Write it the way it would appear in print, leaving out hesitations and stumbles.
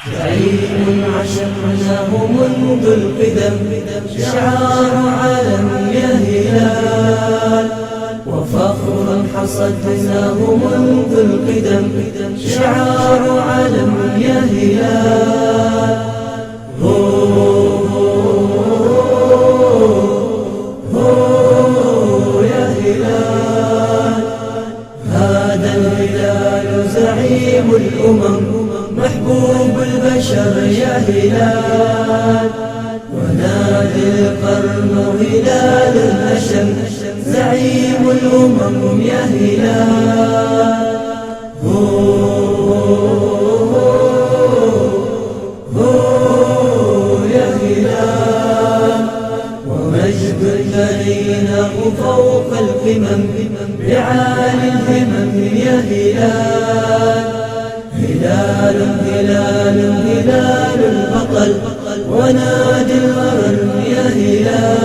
زعيم عشقناه منذ القدم، شعار علم يا هلال، وفخرا حصدناه منذ القدم، شعار علم يا هلال. هو يا هلال، هذا الهلال زعيم الأمم، محبوب البشر يا هلال، ونادي القرن هلال الهشم، زعيم الأمم يا هلال. هو يا هلال، ومجد ثريناه فوق القمم، بعالي الهمم يا هلال. هلال هلال هلال البطل، ونادي الغرم يا هلال.